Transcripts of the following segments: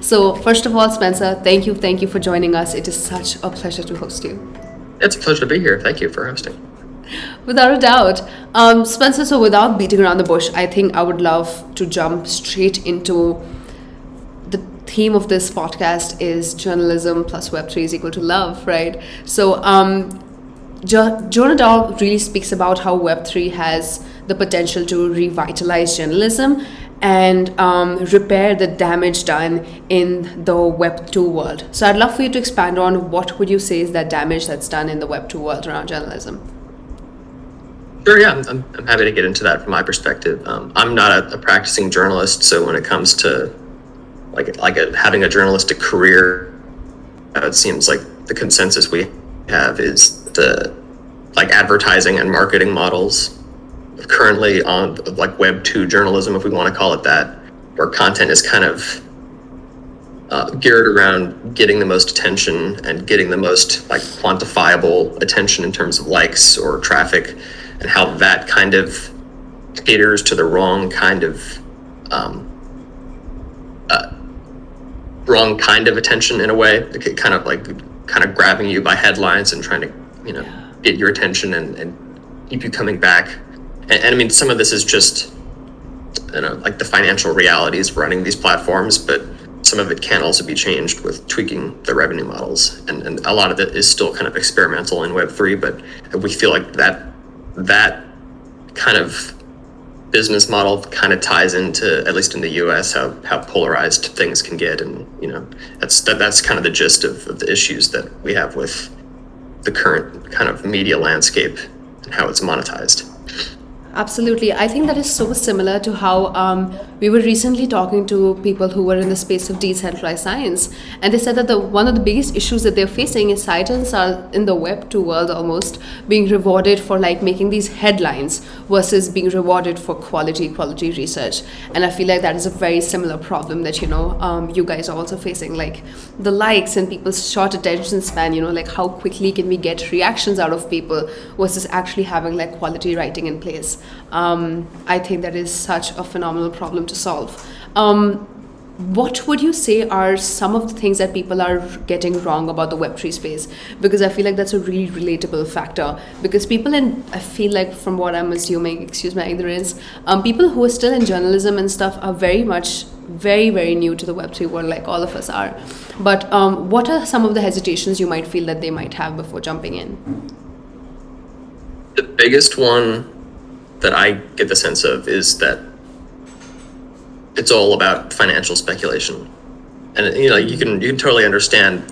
So first of all, Spencer, thank you for joining us. It is such a pleasure to host you. It's a pleasure to be here. Thank you for hosting. Without a doubt. Spencer, so without beating around the bush, I think I would love to jump straight into the theme of this podcast is journalism plus Web3 is equal to love, right? So Journo DAO really speaks about how Web3 has the potential to revitalize journalism and repair the damage done in the Web 2 world. So I'd love for you to expand on what would you say is that damage that's done in the Web 2 world around journalism? Sure, yeah, I'm happy to get into that from my perspective. I'm not a practicing journalist, so when it comes to having a journalistic career, it seems like the consensus we have is the advertising and marketing models currently on Web 2 journalism, if we want to call it that, where content is kind of geared around getting the most attention and getting the most quantifiable attention in terms of likes or traffic, and how that kind of caters to the wrong kind of attention in a way, kind of grabbing you by headlines and trying to get your attention and keep you coming back. And I mean, some of this is just the financial realities of running these platforms, but some of it can also be changed with tweaking the revenue models, and a lot of it is still kind of experimental in Web3, but we feel like that kind of business model kind of ties into, at least in the US, how polarized things can get, and that's kind of the gist of the issues that we have with the current kind of media landscape and how it's monetized. Absolutely. I think that is so similar to how we were recently talking to people who were in the space of decentralized science. And they said that one of the biggest issues that they're facing is scientists are in the Web 2 world almost being rewarded for making these headlines versus being rewarded for quality research. And I feel like that is a very similar problem that, you guys are also facing, the likes and people's short attention span, how quickly can we get reactions out of people versus actually having quality writing in place. I think that is such a phenomenal problem to solve. What would you say are some of the things that people are getting wrong about the Web3 space? Because I feel like that's a really relatable factor. Because I feel like from what I'm assuming, excuse my ignorance, people who are still in journalism and stuff are very very new to the Web3 world, like all of us are. But what are some of the hesitations you might feel that they might have before jumping in? The biggest one that I get the sense of is that it's all about financial speculation. And you can totally understand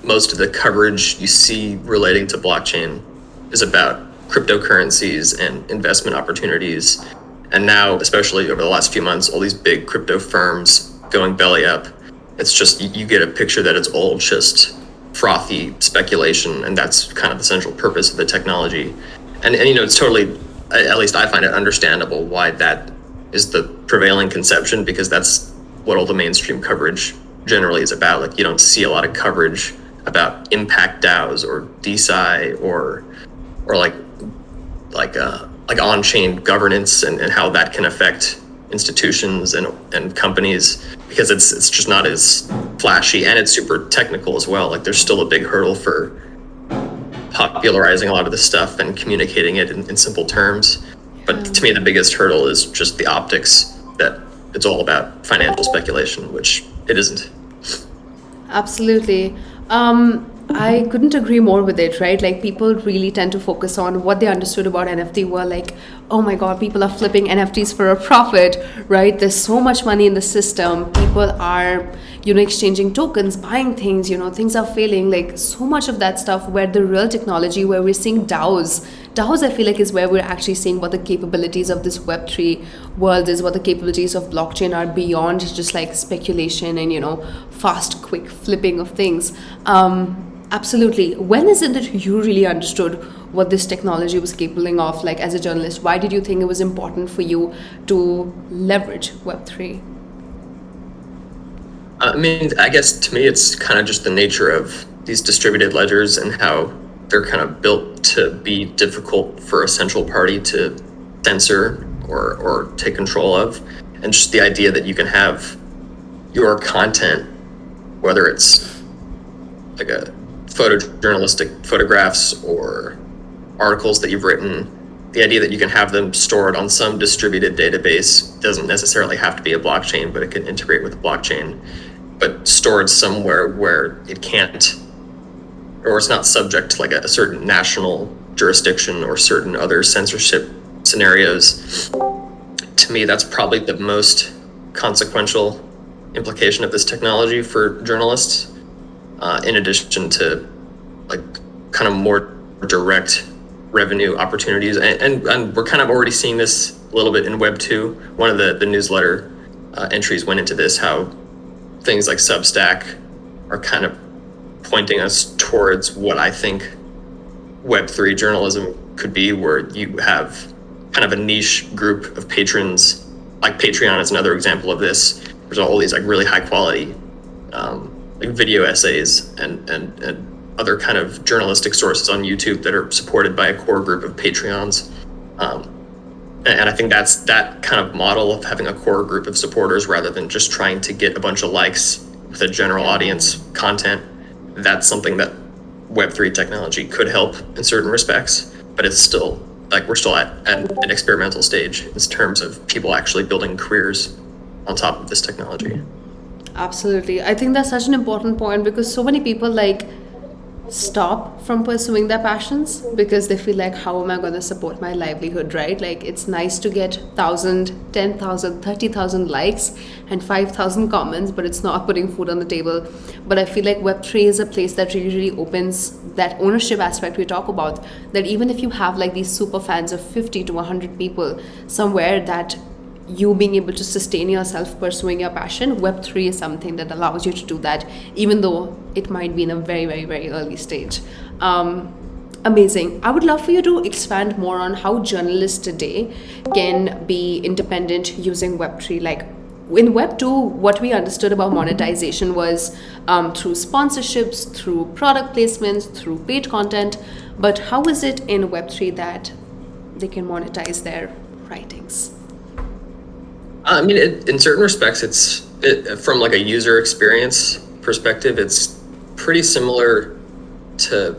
most of the coverage you see relating to blockchain is about cryptocurrencies and investment opportunities. And now, especially over the last few months, all these big crypto firms going belly up. It's just, you get a picture that it's all just frothy speculation, and that's kind of the central purpose of the technology. And it's totally, at least I find it understandable why that is the prevailing conception, because that's what all the mainstream coverage generally is about. You don't see a lot of coverage about impact DAOs or DeSci or on-chain governance and how that can affect institutions and companies, because it's just not as flashy, and it's super technical as well. There's still a big hurdle for popularizing a lot of this stuff and communicating it in simple terms. But to me, the biggest hurdle is just the optics, that it's all about financial speculation, which it isn't. Absolutely. I couldn't agree more with it, right? People really tend to focus on what they understood about NFT were oh my God, people are flipping NFTs for a profit, right? There's so much money in the system. People are, exchanging tokens, buying things, things are failing, so much of that stuff, where the real technology, where we're seeing DAOs, I feel is where we're actually seeing what the capabilities of this Web3 world is, what the capabilities of blockchain are beyond just speculation and, fast, quick flipping of things. Absolutely. When is it that you really understood what this technology was capable of, as a journalist? Why did you think it was important for you to leverage Web3? I guess to me, it's kind of just the nature of these distributed ledgers and how they're kind of built to be difficult for a central party to censor or take control of. And just the idea that you can have your content whether it's like a photojournalistic photographs or articles that you've written. The idea that you can have them stored on some distributed database doesn't necessarily have to be a blockchain, but it can integrate with a blockchain, but stored somewhere where it can't, or it's not subject to like a certain national jurisdiction or certain other censorship scenarios. To me, that's probably the most consequential implication of this technology for journalists, in addition to like kind of more direct revenue opportunities. And we're kind of already seeing this a little bit in Web2. One of the newsletter entries went into this, how things like Substack are kind of pointing us towards what I think Web3 journalism could be, where you have kind of a niche group of patrons. Like Patreon is another example of this. There's all these like really high quality like video essays and other kind of journalistic sources on YouTube that are supported by a core group of Patreons. And I think that's that kind of model of having a core group of supporters rather than just trying to get a bunch of likes with a general audience content. That's something that Web3 technology could help in certain respects, but it's still like we're still at an experimental stage in terms of people actually building careers on top of this technology. Absolutely. I think that's such an important point, because so many people like stop from pursuing their passions because they feel like, how am I going to support my livelihood, right? Like, it's nice to get 1,000, 10,000, 30,000 likes and 5,000 comments, but it's not putting food on the table. But I feel like Web3 is a place that really opens that ownership aspect we talk about, that even if you have like these super fans of 50 to 100 people somewhere, that you being able to sustain yourself pursuing your passion, Web3 is something that allows you to do that, even though it might be in a very early stage. Amazing. I would love for you to expand more on how journalists today can be independent using Web3. Like in Web2, what we understood about monetization was through sponsorships, through product placements, through paid content. But how is it in Web3 that they can monetize their writings? I mean, in certain respects, from like a user experience perspective, it's pretty similar to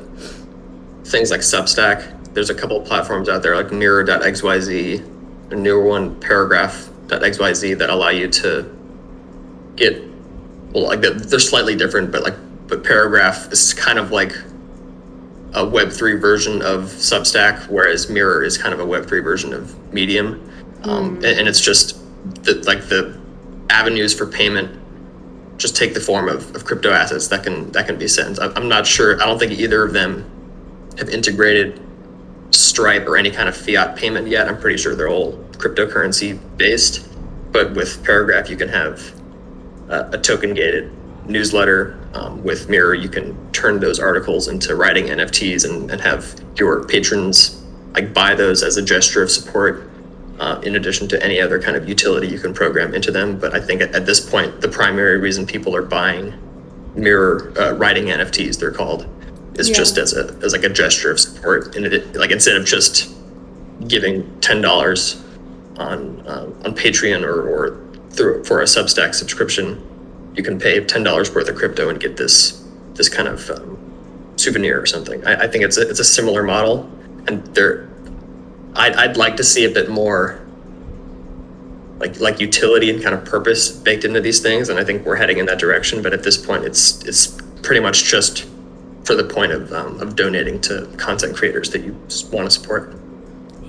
things like Substack. There's a couple of platforms out there like Mirror.xyz, a newer one, Paragraph.xyz, that allow you to get, well, like they're slightly different, but Paragraph is kind of like a Web3 version of Substack, whereas Mirror is kind of a Web3 version of Medium. And it's just the avenues for payment just take the form of crypto assets that can be sent. I'm not sure. I don't think either of them have integrated Stripe or any kind of fiat payment yet. I'm pretty sure they're all cryptocurrency based. But with Paragraph, you can have a token gated newsletter. With Mirror, you can turn those articles into writing NFTs and have your patrons like buy those as a gesture of support. In addition to any other kind of utility you can program into them. But I think at this point, the primary reason people are buying Mirror writing NFTs, they're called, is just as like a gesture of support. And like instead of just giving $10 on Patreon or for a Substack subscription, you can pay $10 worth of crypto and get this kind of souvenir or something. I think it's a similar model, and I'd like to see a bit more like utility and kind of purpose baked into these things, and I think we're heading in that direction. But at this point, it's pretty much just for the point of donating to content creators that you want to support.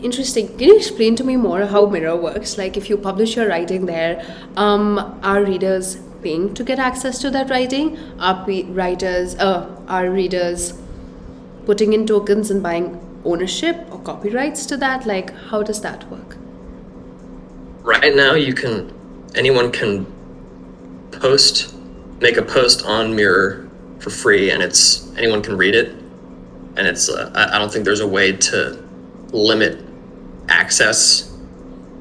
Interesting. Can you explain to me more how Mirror works? Like, if you publish your writing there, are readers paying to get access to that writing? Are readers putting in tokens and buying ownership or copyrights to that? Like, how does that work? Right now, anyone can make a post on Mirror for free, and anyone can read it. And I don't think there's a way to limit access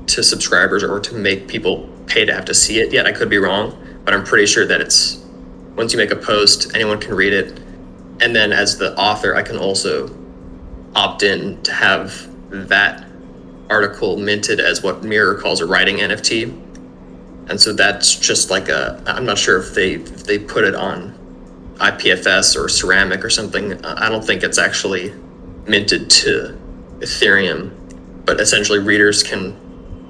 to subscribers or to make people pay to have to see it yet. I could be wrong, but I'm pretty sure that once you make a post, anyone can read it. And then as the author, I can also opt in to have that article minted as what Mirror calls a writing NFT. And so that's just like I'm not sure if they put it on IPFS or ceramic or something. I don't think it's actually minted to Ethereum, but essentially readers can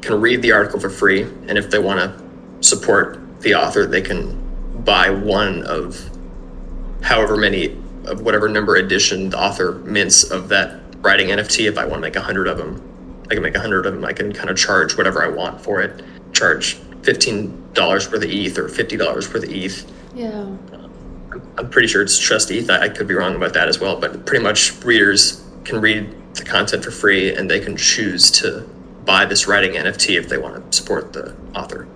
read the article for free, and if they want to support the author, they can buy one of however many of whatever number edition the author mints of that writing NFT. If I want to make 100 of them, I can make 100 of them. I can kind of charge whatever I want for it. Charge $15 worth of ETH or $50 worth of ETH. Yeah. I'm pretty sure it's just ETH. I could be wrong about that as well, but pretty much readers can read the content for free, and they can choose to buy this writing NFT if they want to support the author.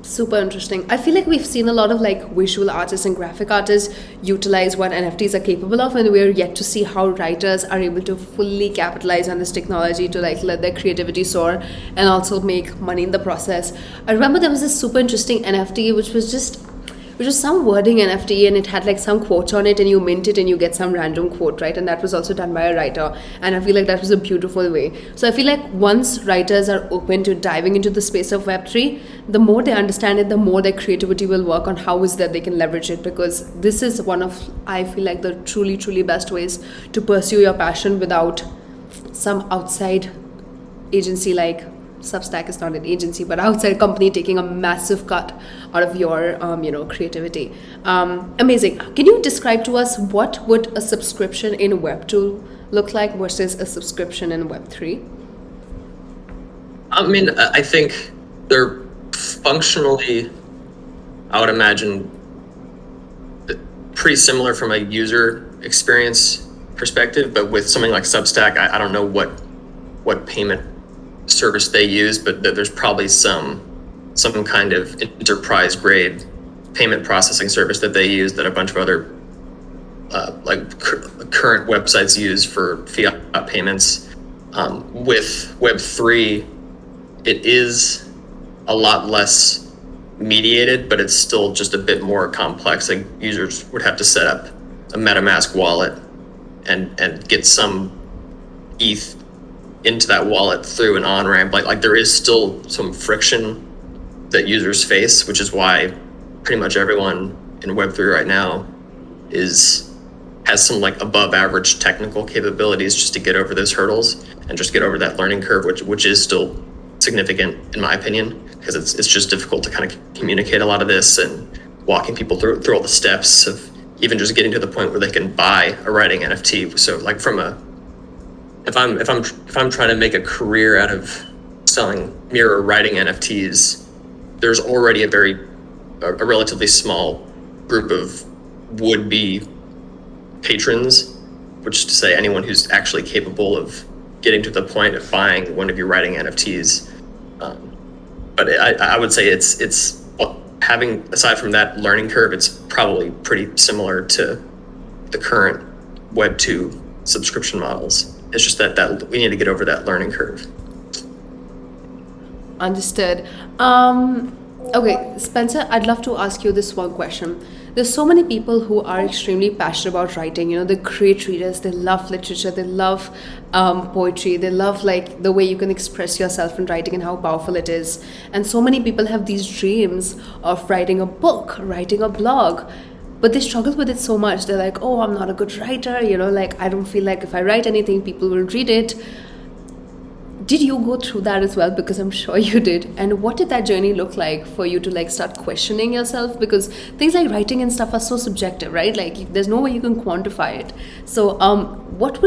Super interesting. I feel like we've seen a lot of like visual artists and graphic artists utilize what NFTs are capable of, and we're yet to see how writers are able to fully capitalize on this technology to like let their creativity soar and also make money in the process. I remember there was this super interesting NFT which was some wording NFT, and it had like some quote on it, and you mint it and you get some random quote, right? And that was also done by a writer, and I feel like that was a beautiful way. So I feel like once writers are open to diving into the space of Web3, the more they understand it, the more their creativity will work on how is that they can leverage it, because this is one of, I feel like, the truly, truly best ways to pursue your passion without some outside agency like Substack is not an agency, but outside company taking a massive cut out of your, creativity. Amazing. Can you describe to us what would a subscription in Web2 look like versus a subscription in Web3? I mean, I think they're functionally, I would imagine, pretty similar from a user experience perspective, but with something like Substack, I don't know what payment service they use, but there's probably some kind of enterprise grade payment processing service that they use that a bunch of other current websites use for fiat payments. With Web3, it is a lot less mediated, but it's still just a bit more complex. Like users would have to set up a MetaMask wallet and get some ETH into that wallet through an on-ramp. Like there is still some friction that users face, which is why pretty much everyone in Web3 right now has some like above average technical capabilities just to get over those hurdles and just get over that learning curve, which is still significant in my opinion, because it's just difficult to kind of communicate a lot of this and walking people through all the steps of even just getting to the point where they can buy a writing NFT. So like if I'm trying to make a career out of selling mirror writing NFTs, there's already a relatively small group of would-be patrons, which is to say anyone who's actually capable of getting to the point of buying one of your writing NFTs. But I would say it's having, aside from that learning curve, it's probably pretty similar to the current Web2 subscription models. It's just that we need to get over that learning curve. Understood. Okay, Spencer, I'd love to ask you this one question. There's so many people who are extremely passionate about writing. They're great readers. They love literature. They love poetry. They love like the way you can express yourself in writing and how powerful it is. And so many people have these dreams of writing a book, writing a blog, but they struggle with it so much. They're like, oh, I'm not a good writer. Like I don't feel like if I write anything, people will read it. Did you go through that as well? Because I'm sure you did. And what did that journey look like for you to like start questioning yourself? Because things like writing and stuff are so subjective, right? Like there's no way you can quantify it. So what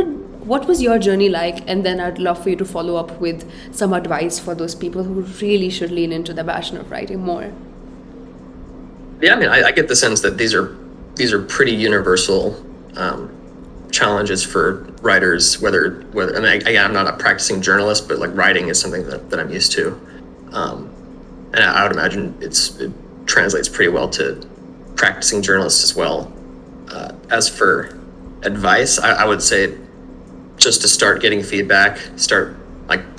was your journey like? And then I'd love for you to follow up with some advice for those people who really should lean into the passion of writing more. Yeah, I mean, I get the sense that these are pretty universal challenges for writers, whether I mean, again, I'm not a practicing journalist, but like writing is something that I'm used to, and I would imagine it translates pretty well to practicing journalists as well. As for advice, I would say just to start getting feedback,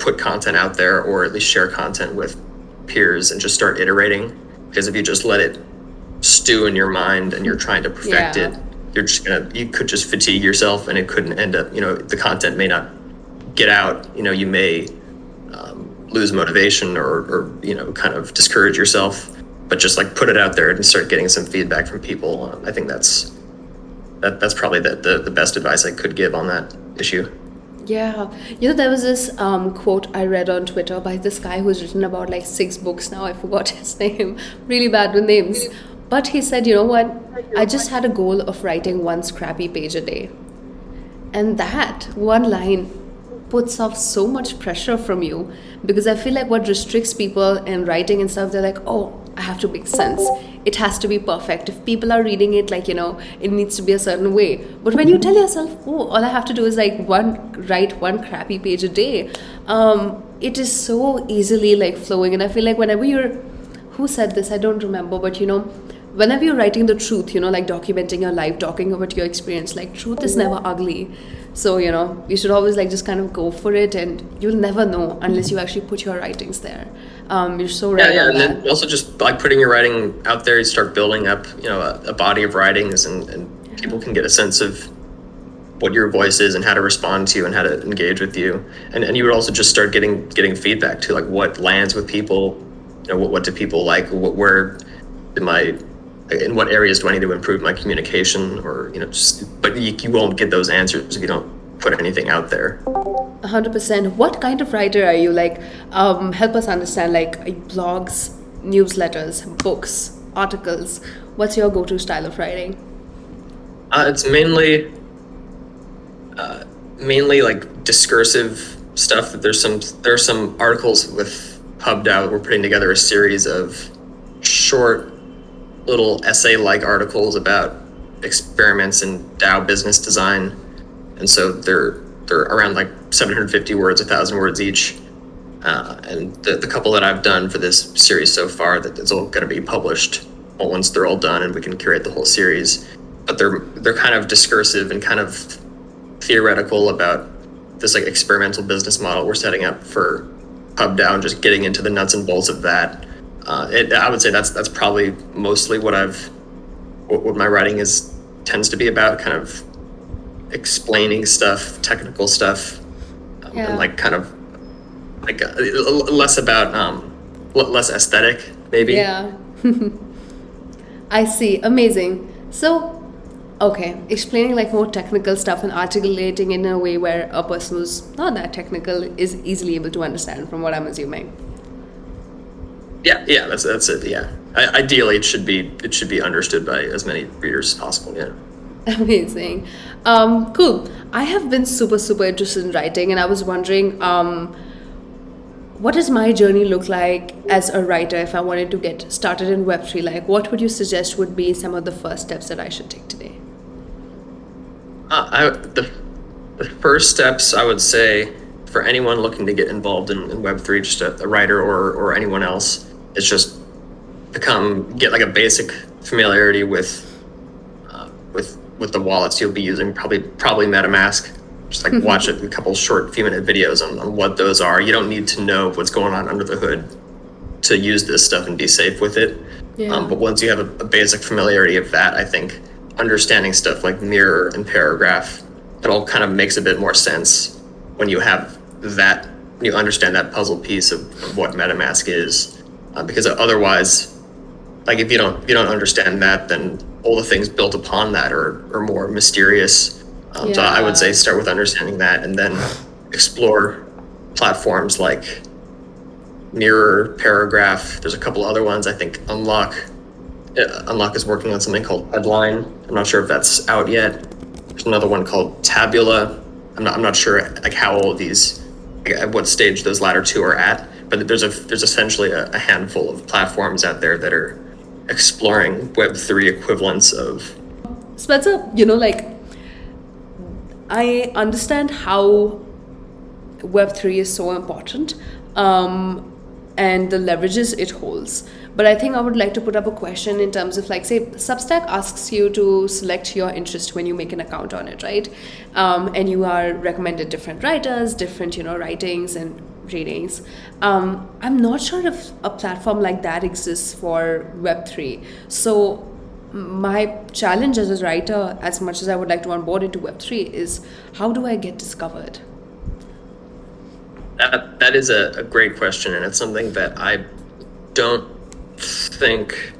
put content out there, or at least share content with peers and just start iterating, because if you just let it stew in your mind and you're trying to perfect it, you could just fatigue yourself, and it couldn't end up, the content may not get out. You may lose motivation or kind of discourage yourself, but just like put it out there and start getting some feedback from people. I think that's probably the best advice I could give on that issue. Yeah, there was this quote I read on Twitter by this guy who's written about like 6 books now. I forgot his name. Really bad with names. But he said, you know what? I just had a goal of writing 1 scrappy page a day. And that one line puts off so much pressure from you, because I feel like what restricts people in writing and stuff, they're like, oh, I have to make sense. It has to be perfect. If people are reading it, like, it needs to be a certain way. But when you tell yourself, oh, all I have to do is like write 1 crappy page a day, it is so easily like flowing. And I feel like whenever who said this? I don't remember, but whenever you're writing the truth, like documenting your life, talking about your experience, like truth is never ugly. So, you should always like just kind of go for it, and you'll never know unless you actually put your writings there. You're so right. Yeah, on and that. then also just like putting your writing out there, you start building up, a body of writings, and people can get a sense of what your voice is and how to respond to you and how to engage with you. And you would also just start getting feedback too, like what lands with people, what do people like, in what areas do I need to improve my communication, or but you won't get those answers if you don't put anything out there. 100%. What kind of writer are you? Like, help us understand, like blogs, newsletters, books, articles. What's your go-to style of writing? It's mainly like discursive stuff. There's some articles with DAO. We're putting together a series of short little essay-like articles about experiments in DAO business design, and so they're around like 750 words, 1,000 words each. And the couple that I've done for this series so far, that it's all going to be published once they're all done, and we can curate the whole series. But they're kind of discursive and kind of theoretical about this like experimental business model we're setting up for DAO, and just getting into the nuts and bolts of that. I would say that's probably mostly what my writing tends to be about, kind of explaining stuff, technical stuff, and like kind of like less about less aesthetic, maybe. Yeah. I see. Amazing. So, okay, explaining like more technical stuff and articulating in a way where a person who's not that technical is easily able to understand, from what I'm assuming. Yeah, that's it. Yeah, ideally it should be understood by as many readers as possible. Yeah. Amazing. Cool. I have been super interested in writing, and I was wondering, what does my journey look like as a writer if I wanted to get started in Web3? Like, what would you suggest would be some of the first steps that I should take today? The first steps, I would say, for anyone looking to get involved in Web3, just a writer or anyone else, is just get like a basic familiarity with the wallets you'll be using, probably MetaMask. Just like watch a couple short few minute videos on what those are. You don't need to know what's going on under the hood to use this stuff and be safe with it. Yeah. But once you have a basic familiarity of that, I think understanding stuff like mirror and paragraph, it all kind of makes a bit more sense when you have that, you understand that puzzle piece of what MetaMask is. Because otherwise, like if you don't understand that, then all the things built upon that are more mysterious. So I would say start with understanding that, and then explore platforms like Mirror, Paragraph. There's a couple other ones. I think Unlock is working on something called Headline. I'm not sure if that's out yet. There's another one called Tabula. I'm not sure like how all of these, at what stage those latter two are at. But there's essentially a handful of platforms out there that are exploring Web3 equivalents of. Spencer, like I understand how Web3 is so important, and the leverages it holds. But I think I would like to put up a question in terms of like, say, Substack asks you to select your interest when you make an account on it, right? And you are recommended different writers, different, writings and readings. I'm not sure if a platform like that exists for Web3. So my challenge as a writer, as much as I would like to onboard into Web3, is how do I get discovered? That is a great question, and it's something that I don't think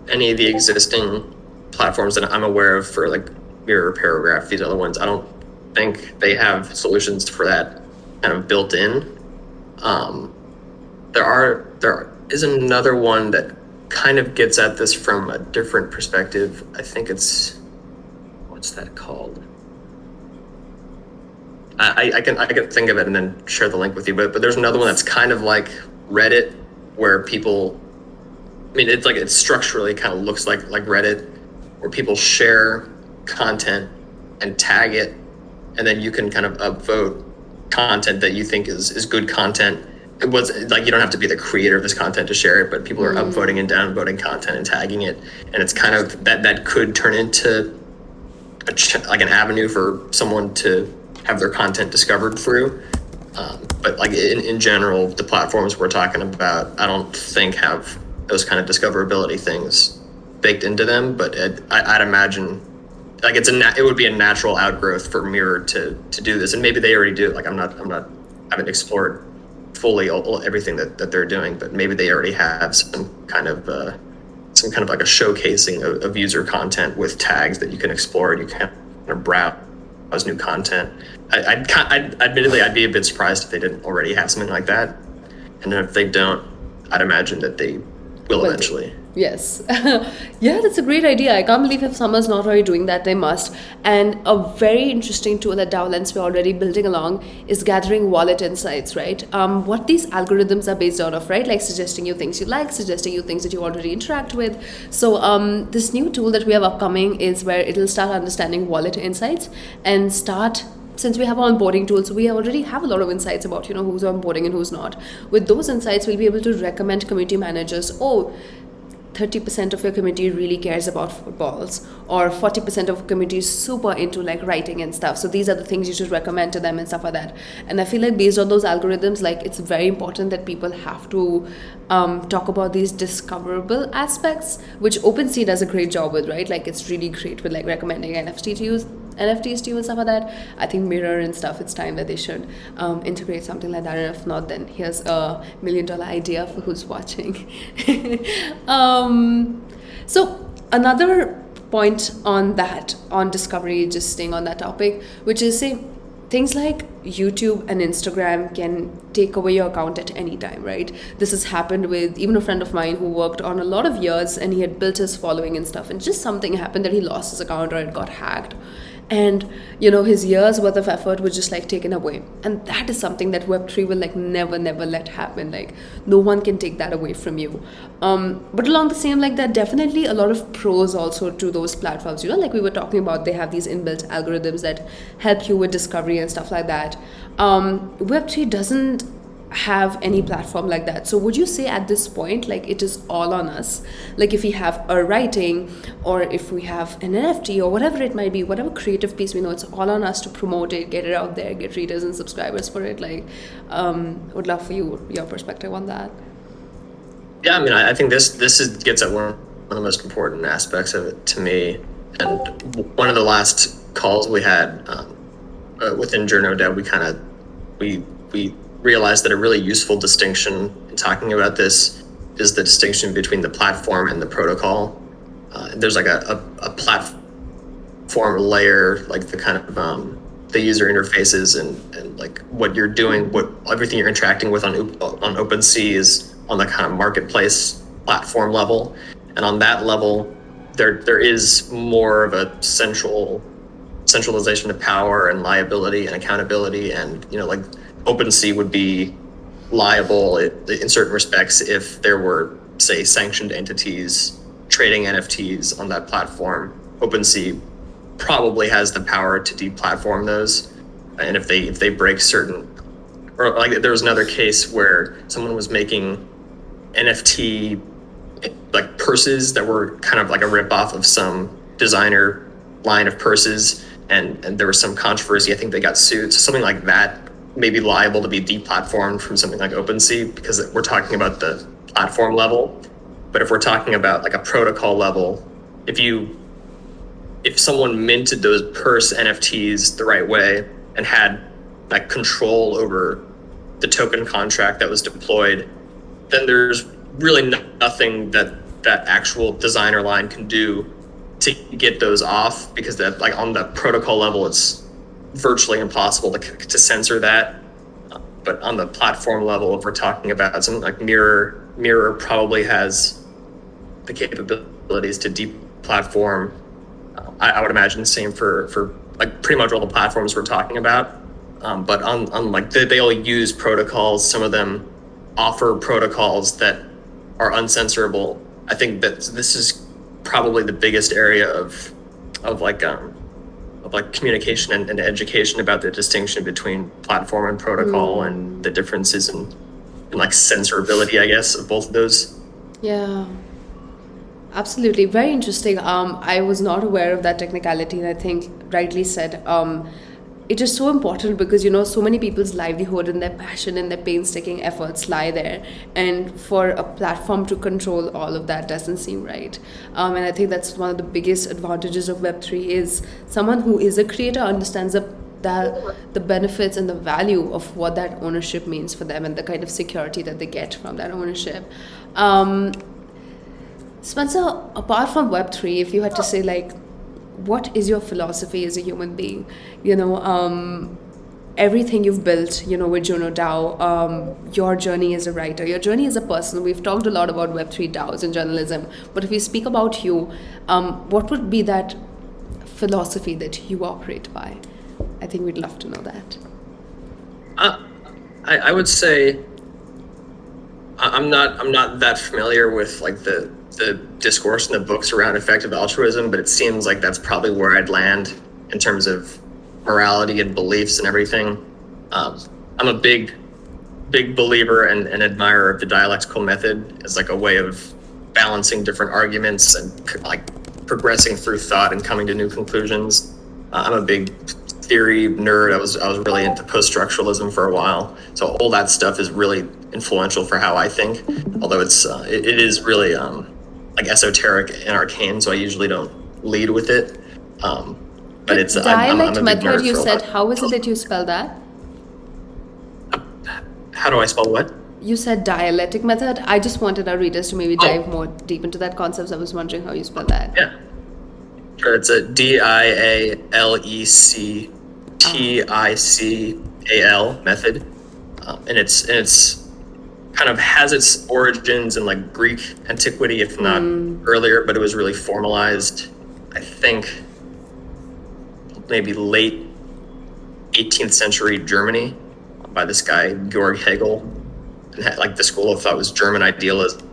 any of the existing platforms that I'm aware of for like Mirror, Paragraph, these other ones, I don't think they have solutions for that kind of built in. There is another one that kind of gets at this from a different perspective. I think it's, what's that called? I can think of it and then share the link with you. But there's another one that's kind of like Reddit, where people, I mean, it's structurally kind of looks like Reddit, where people share content and tag it, and then you can kind of upvote content that you think is good content. It was like, you don't have to be the creator of this content to share it, but people are upvoting and downvoting content and tagging it, and it's kind of that could turn into like an avenue for someone to have their content discovered through. But like in general, the platforms we're talking about, I don't think have those kind of discoverability things baked into them. But I'd imagine like it would be a natural outgrowth for Mirror to do this, and maybe they already do. Like I haven't explored fully everything that they're doing, but maybe they already have some kind of like a showcasing of user content with tags that you can explore and you can kind of browse new content. Admittedly, I'd be a bit surprised if they didn't already have something like that. And if they don't, I'd imagine that they will eventually. Yes. Yeah, that's a great idea. I can't believe if someone's not already doing that, they must. And a very interesting tool that DaoLens we're already building along is gathering wallet insights, right? What these algorithms are based out of, right? Like suggesting you things you like, suggesting you things that you already interact with. So this new tool that we have upcoming is where it'll start understanding wallet insights and since we have onboarding tools, we already have a lot of insights about, who's onboarding and who's not. With those insights, we'll be able to recommend community managers, 30% of your community really cares about footballs, or 40% of community is super into like writing and stuff. So these are the things you should recommend to them and stuff like that. And I feel like based on those algorithms, like it's very important that people have to talk about these discoverable aspects, which OpenSea does a great job with, right? Like it's really great with like recommending NFTs to you and stuff like that. I think Mirror and stuff, it's time that they should integrate something like that. And if not, then here's a $1 million idea for who's watching. So another point on discovery, just staying on that topic, which is say things like YouTube and Instagram can take away your account at any time, right? This has happened with even a friend of mine who worked on a lot of years and he had built his following and stuff, and just something happened that he lost his account or it got hacked. And his years worth of effort was just like taken away. And that is something that Web3 will like never let happen. Like no one can take that away from you. But along the same, like there are definitely a lot of pros also to those platforms. Like we were talking about, they have these inbuilt algorithms that help you with discovery and stuff like that. Web3 doesn't have any platform like that. So would you say at this point, like it is all on us? Like if we have a writing, or if we have an NFT or whatever it might be, whatever creative piece we know, it's all on us to promote it, get it out there, get readers and subscribers for it. Like would love for your perspective on that. Yeah, I mean, I think this gets at one of the most important aspects of it to me. And one of the last calls we had within Journo DAO, we realized that a really useful distinction in talking about this is the distinction between the platform and the protocol. There's like a platform layer, like the kind of the user interfaces and like what you're doing, everything you're interacting with on OpenSea is on the kind of marketplace platform level, and on that level, there is more of a centralization of power and liability and accountability, and like OpenSea would be liable in certain respects if there were, say, sanctioned entities trading NFTs on that platform. OpenSea probably has the power to deplatform those, and if they break certain, or like there was another case where someone was making NFT like purses that were kind of like a ripoff of some designer line of purses, and there was some controversy. I think they got sued. So something like that may be liable to be deplatformed from something like OpenSea, because we're talking about the platform level. But if we're talking about like a protocol level, if someone minted those purse NFTs the right way and had like control over the token contract that was deployed, then there's really nothing that that actual designer line can do to get those off, because that, like, on the protocol level, it's virtually impossible to censor that. But on the platform level, if we're talking about something like Mirror probably has the capabilities to deplatform. I would imagine the same for like pretty much all the platforms we're talking about. But on like they all use protocols. Some of them offer protocols that are uncensorable. I think that this is probably the biggest area of communication and education about the distinction between platform and protocol and the differences in like censorability, I guess, of both of those. Yeah, absolutely. Very interesting. I was not aware of that technicality, and I think rightly said. It is so important because, you know, so many people's livelihood and their passion and their painstaking efforts lie there. And for a platform to control all of that doesn't seem right. And I think that's one of the biggest advantages of Web3 is someone who is a creator understands the benefits and the value of what that ownership means for them and the kind of security that they get from that ownership. Spencer, apart from Web3, if you had to say, like, what is your philosophy as a human being? You know, everything you've built, you know, with Journo DAO, your journey as a writer, your journey as a person. We've talked a lot about Web3 DAOs and journalism, but if we speak about you, what would be that philosophy that you operate by? I think we'd love to know that. I would say I'm not that familiar with like the discourse in the books around effective altruism, but it seems like that's probably where I'd land in terms of morality and beliefs and everything. I'm a big believer and admirer of the dialectical method as like a way of balancing different arguments and like progressing through thought and coming to new conclusions. I'm a big theory nerd. I was really into post-structuralism for a while, so all that stuff is really influential for how I think. Although it is really like esoteric and arcane, so I usually don't lead with it. But it's dialect I'm method. You said, how is it that you spell that? How do I spell what? You said dialectic method. I just wanted our readers to maybe dive more deep into that concept. I was wondering how you spell that. Yeah, sure. It's a DIALECTICAL method, and it's kind of has its origins in like Greek antiquity, if not earlier, but it was really formalized, I think, maybe late 18th century Germany by this guy Georg Hegel, and had, like, the school of thought was German idealism,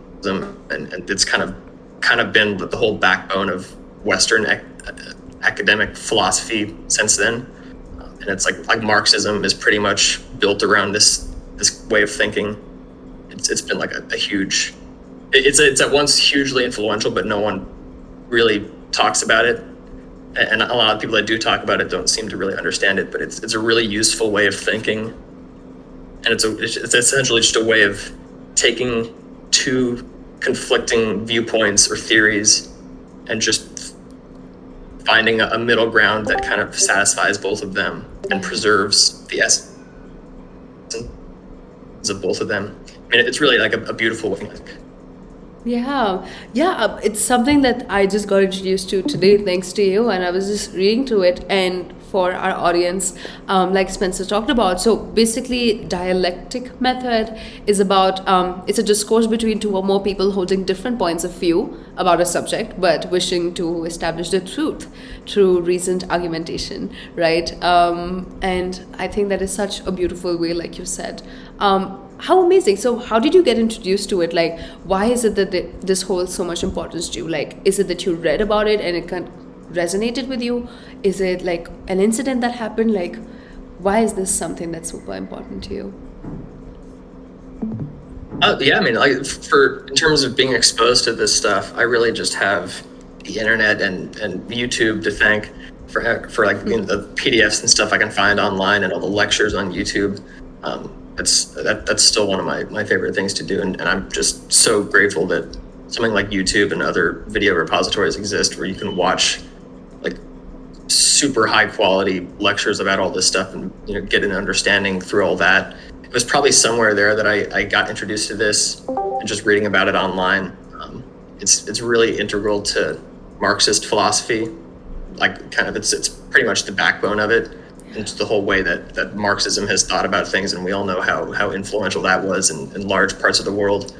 and it's kind of been the whole backbone of Western academic philosophy since then. And it's like Marxism is pretty much built around this way of thinking. It's been like a huge, it's at once hugely influential, but no one really talks about it. And a lot of people that do talk about it don't seem to really understand it, but it's a really useful way of thinking. And it's essentially just a way of taking two conflicting viewpoints or theories and just finding a middle ground that kind of satisfies both of them and preserves the essence of both of them. I mean, it's really like a beautiful way. Yeah, it's something that I just got introduced to today thanks to you, and I was just reading through it. And for our audience, like Spencer talked about, so basically dialectic method is about, it's a discourse between two or more people holding different points of view about a subject, but wishing to establish the truth through reasoned argumentation, right? And I think that is such a beautiful way, like you said. How amazing. So how did you get introduced to it? Like, why is it that this holds so much importance to you? Like, is it that you read about it and it resonated with you? Is it like an incident that happened? Like, why is this something that's super important to you? Yeah, I mean, like, in terms of being exposed to this stuff, I really just have the internet and YouTube to thank for like, you know, the PDFs and stuff I can find online and all the lectures on YouTube. That's still one of my favorite things to do, and I'm just so grateful that something like YouTube and other video repositories exist where you can watch like super high quality lectures about all this stuff and, you know, get an understanding through all that. was probably somewhere there that I got introduced to this, and just reading about it online. It's really integral to Marxist philosophy. Like kind of it's pretty much the backbone of it. And the whole way that Marxism has thought about things, and we all know how influential that was in large parts of the world.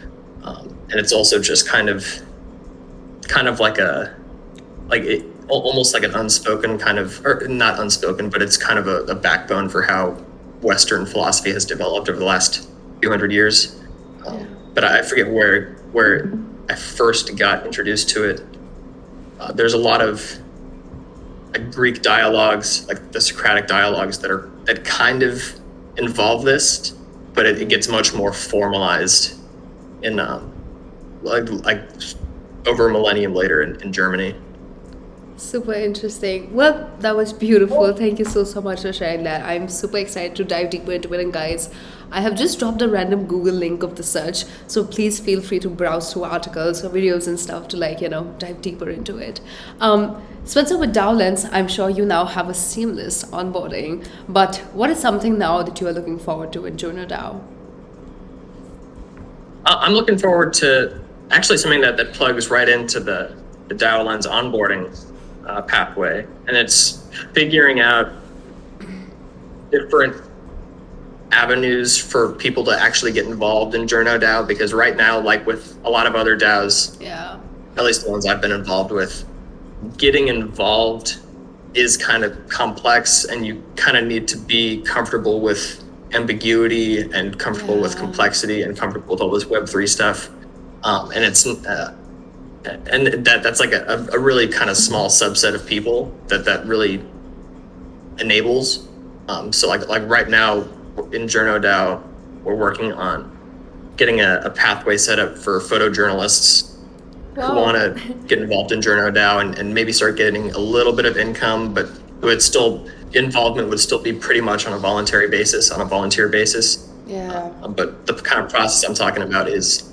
And it's also just kind of almost like an unspoken kind of, or not unspoken, but it's kind of a backbone for how Western philosophy has developed over the last few hundred years. But I forget where I first got introduced to it. There's a lot of Greek dialogues, like the Socratic dialogues, that kind of involve this, but it gets much more formalized in like over a millennium later in Germany. Super interesting. Well, that was beautiful. Thank you so much for sharing that. I'm super excited to dive deeper into it. And guys, I have just dropped a random Google link of the search, so please feel free to browse through articles or videos and stuff to dive deeper into it. Spencer, with DaoLens, I'm sure you now have a seamless onboarding, but what is something now that you are looking forward to in Journo DAO? I'm looking forward to actually something that plugs right into the DaoLens onboarding pathway, and it's figuring out different avenues for people to actually get involved in Journo DAO, because right now, like with a lot of other DAOs, at least the ones I've been involved with, getting involved is kind of complex, and you kind of need to be comfortable with ambiguity and comfortable with complexity and comfortable with all this Web3 stuff. And it's and that's like a really kind of small subset of people that really enables. So like right now in Journo DAO, we're working on getting a pathway set up for photojournalists who want to get involved in Journo DAO and maybe start getting a little bit of income, but involvement would still be pretty much on a volunteer basis. But the kind of process I'm talking about is,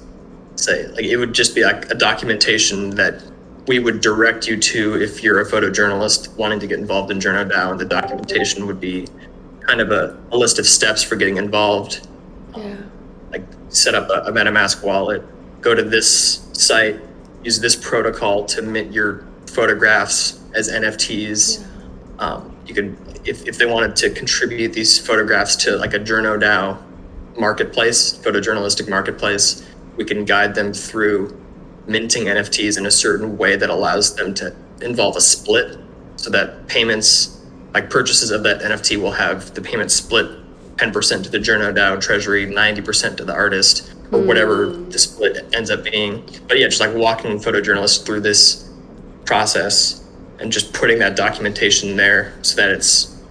say, like it would just be like a documentation that we would direct you to if you're a photojournalist wanting to get involved in Journo DAO, and the documentation would be kind of a list of steps for getting involved. Like set up a MetaMask wallet, go to this site, use this protocol to mint your photographs as NFTs. You could, if they wanted to contribute these photographs to like a Journo DAO marketplace, photojournalistic marketplace, we can guide them through minting NFTs in a certain way that allows them to involve a split, so that payments, like purchases of that NFT, will have the payment split 10% to the Journo DAO treasury, 90% to the artist, or whatever the split ends up being. But yeah, just like walking photojournalists through this process and just putting that documentation there so that it's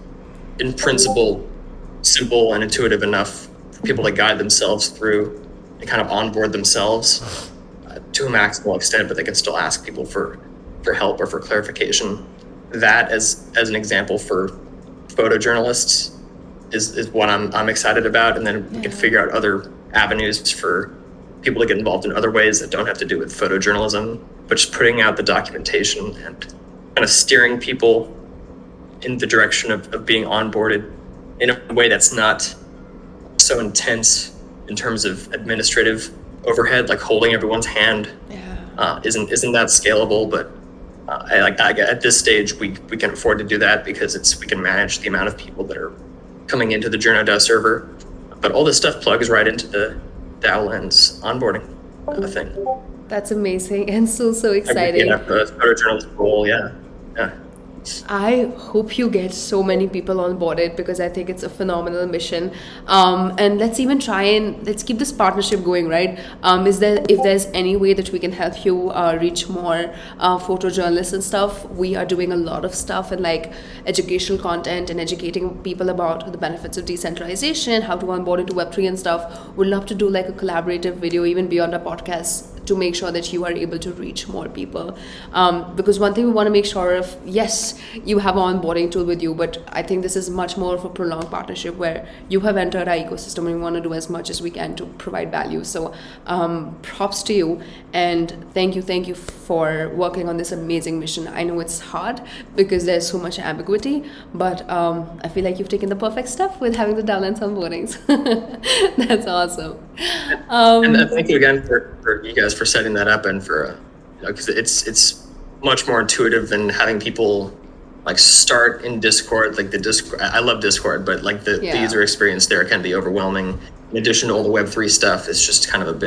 in principle simple and intuitive enough for people to guide themselves through and kind of onboard themselves to a maximal extent, but they can still ask people for help or for clarification. That as an example for photojournalists is what I'm excited about, and then we can figure out other avenues for people to get involved in other ways that don't have to do with photojournalism, but just putting out the documentation and kind of steering people in the direction of being onboarded in a way that's not so intense in terms of administrative overhead, like holding everyone's hand isn't that scalable. But at this stage, we can afford to do that because we can manage the amount of people that are coming into the Journo DAO server. But all this stuff plugs right into the DaoLens onboarding thing. That's amazing and so exciting. Yeah, photojournalist role, yeah. I hope you get so many people on board because I think it's a phenomenal mission. And let's keep this partnership going, right? If there's any way that we can help you reach more photojournalists and stuff, we are doing a lot of stuff and like educational content and educating people about the benefits of decentralization, how to onboard into Web3 and stuff. We'd love to do like a collaborative video even beyond our podcast to make sure that you are able to reach more people. Because one thing we want to make sure of, yes, you have an onboarding tool with you, but I think this is much more of a prolonged partnership where you have entered our ecosystem and we want to do as much as we can to provide value. So props to you, and thank you for working on this amazing mission. I know it's hard because there's so much ambiguity, but I feel like you've taken the perfect step with having the DaoLens onboardings. That's awesome. And thank you again for you guys for setting that up, and for because it's much more intuitive than having people like start in Discord. Like the Discord, I love Discord, but like the user experience there can be overwhelming. In addition to all the Web3 stuff, it's just kind of a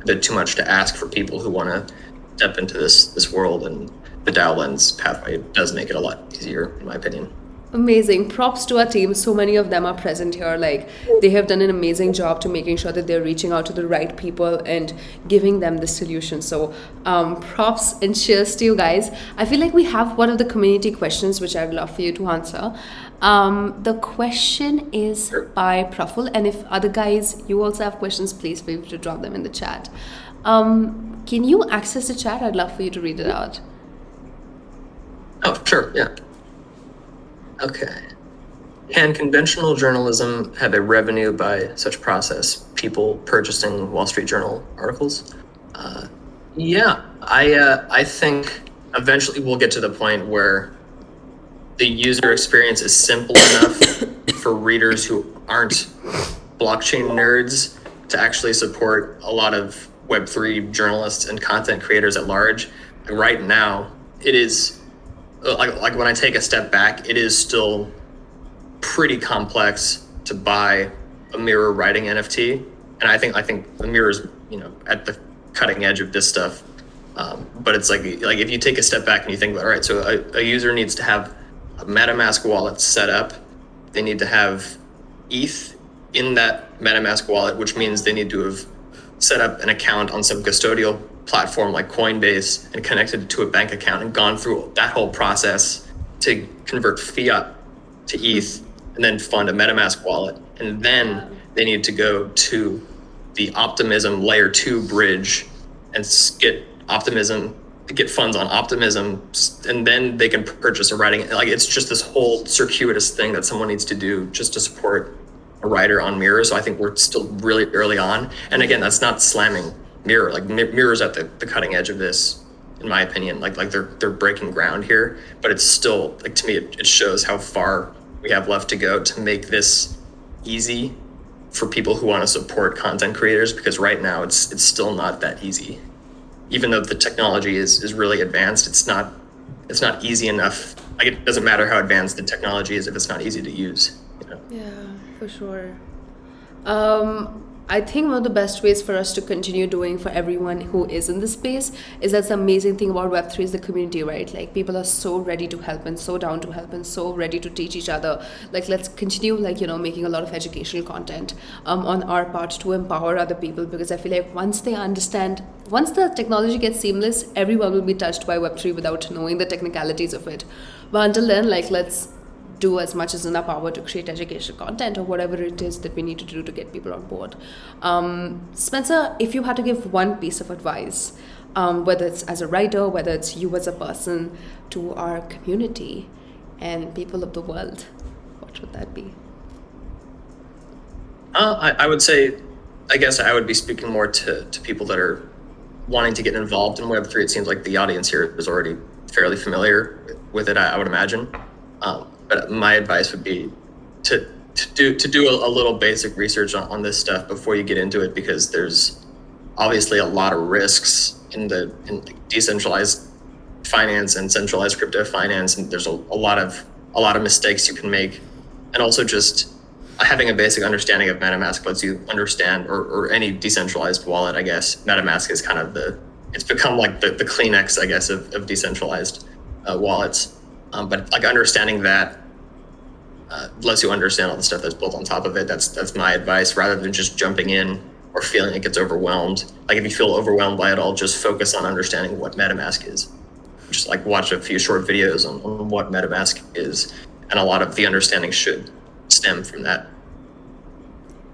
bit too much to ask for people who want to step into this world, and the DaoLens pathway does make it a lot easier, in my opinion. Amazing. Props to our team. So many of them are present here. Like, they have done an amazing job to making sure that they're reaching out to the right people and giving them the solution. So props and cheers to you guys. I feel like we have one of the community questions which I'd love for you to answer. The question is by Praful, and if other guys, you also have questions, please feel free to drop them in the chat. Can you access the chat? I'd love for you to read it out. Oh, sure, yeah. Okay. Can conventional journalism have a revenue by such process? People purchasing Wall Street Journal articles? Yeah, I think eventually we'll get to the point where the user experience is simple enough for readers who aren't blockchain nerds to actually support a lot of Web3 journalists and content creators at large. Right now, it is like when I take a step back, it is still pretty complex to buy a mirror writing NFT, and I think the mirror is at the cutting edge of this stuff. But it's like if you take a step back and you think about, all right, so a user needs to have a MetaMask wallet set up, they need to have ETH in that MetaMask wallet, which means they need to have set up an account on some custodial platform like Coinbase and connected it to a bank account and gone through that whole process to convert fiat to ETH and then fund a MetaMask wallet. And then they need to go to the Optimism layer 2 bridge and get funds on Optimism, and then they can purchase a writing. Like, it's just this whole circuitous thing that someone needs to do just to support a writer on Mirror. So I think we're still really early on. And again, that's not slamming Mirror. Like Mirror's at the cutting edge of this, in my opinion. Like they're breaking ground here, but it's still, like, to me, it shows how far we have left to go to make this easy for people who want to support content creators, because right now it's still not that easy. Even though the technology is really advanced, it's not easy enough. Like, it doesn't matter how advanced the technology is if it's not easy to use. Yeah, for sure. I think one of the best ways for us to continue doing for everyone who is in this space is, that's the amazing thing about Web3 is the community, right? Like, people are so ready to help and so down to help and so ready to teach each other. Like, let's continue making a lot of educational content on our part to empower other people, because I feel like once the technology gets seamless, everyone will be touched by Web3 without knowing the technicalities of it. But until then, let's do as much as in our power to create educational content or whatever it is that we need to do to get people on board. Spencer, if you had to give one piece of advice, whether it's as a writer, whether it's you as a person, to our community and people of the world, what would that be? I would say, I guess I would be speaking more to people that are wanting to get involved in Web3. It seems like the audience here is already fairly familiar with it, I would imagine. But my advice would be to do a little basic research on this stuff before you get into it, because there's obviously a lot of risks in decentralized finance and centralized crypto finance, and there's a lot of mistakes you can make. And also, just having a basic understanding of MetaMask lets you understand, or any decentralized wallet, I guess. MetaMask is kind of it's become like the Kleenex, I guess, of decentralized wallets. But understanding that lets you understand all the stuff that's built on top of it. That's my advice, rather than just jumping in or feeling it gets overwhelmed. Like, if you feel overwhelmed by it all, just focus on understanding what MetaMask is. Just watch a few short videos on what MetaMask is, and a lot of the understanding should stem from that.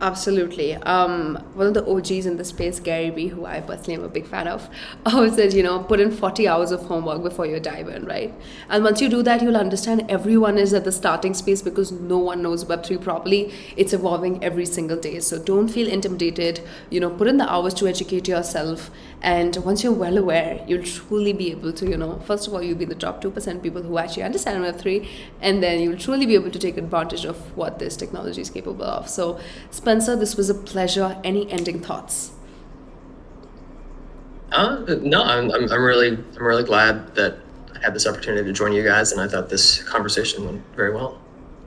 Absolutely. One of the OGs in the space, Gary Vee, who I personally am a big fan of, always said, put in 40 hours of homework before you dive in, right? And once you do that, you'll understand everyone is at the starting space because no one knows Web3 properly. It's evolving every single day. So don't feel intimidated. Put in the hours to educate yourself. And once you're well aware, you'll truly be able to, first of all, you'll be the top 2% people who actually understand Web3. And then you'll truly be able to take advantage of what this technology is capable of. So, Spencer, this was a pleasure. Any ending thoughts? No, I'm really glad that I had this opportunity to join you guys, and I thought this conversation went very well.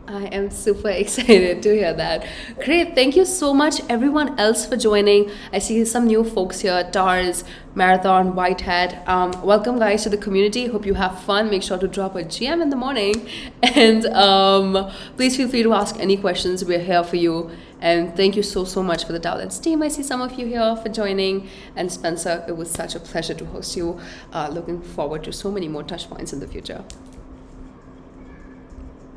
I am super excited to hear that. Great. Thank you so much, everyone else, for joining. I see some new folks here. Tars, Marathon, Whitehead. Welcome, guys, to the community. Hope you have fun. Make sure to drop a GM in the morning. And please feel free to ask any questions. We're here for you. And thank you so much for the DaoLens team. I see some of you here for joining. And Spencer, it was such a pleasure to host you. Looking forward to so many more touch points in the future.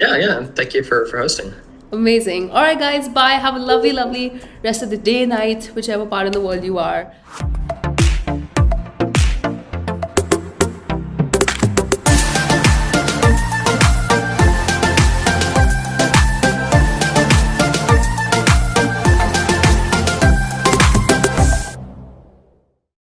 Yeah. Thank you for hosting. Amazing. All right, guys. Bye. Have a lovely rest of the day, night, whichever part in the world you are.